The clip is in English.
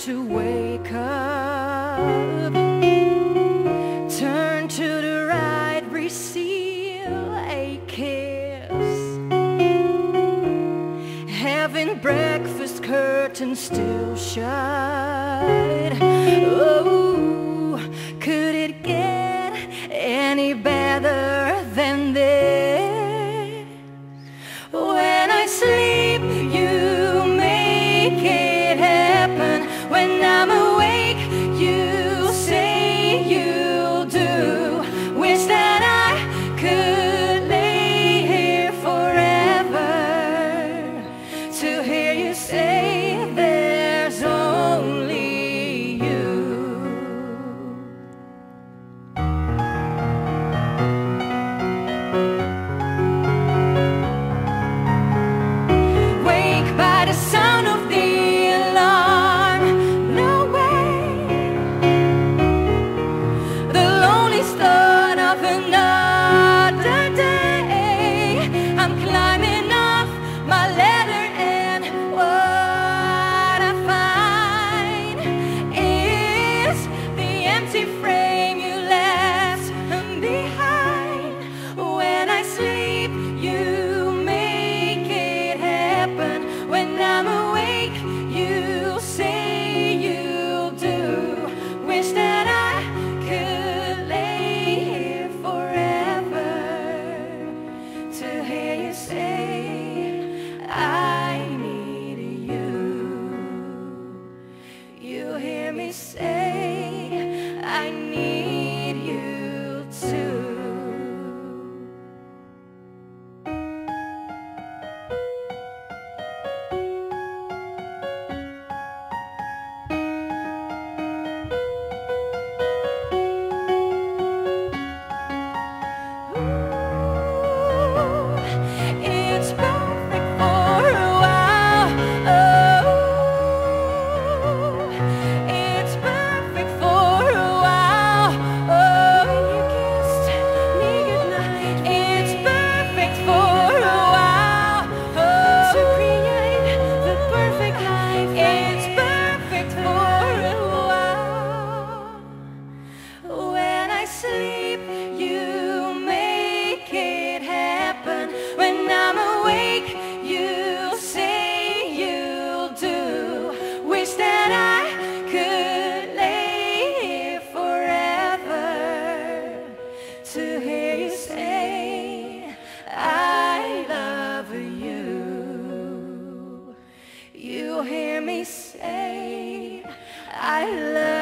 to wake up. Turn to the right, receive a kiss. Having breakfast, curtains still shut. Oh, could it get any better than this? When I sleep, you make it happen. When I'm awake, you say you'll do. Wish that I could lay here forever to hear you say there's only you. Wake by the sound of the alarm. No way. The lonely start of another day. I'm climbing off my ladder, and what I find is the empty frame you left behind. When I sleep, you make it happen. When I'm awake, you say you'll do. Wish that I could lay here forever to hear you say I need you. You hear me say I need you too. It's perfect for a while. Oh, it's perfect for a while. Oh, when you kissed me goodnight. It's perfect for a while. Oh, to create the perfect life. It's perfect for a while. When I sleep, you make it happen. When I'm awake, you say you'll do. Wish that I could lay here forever to hear you say I love you. You hear me say I love you.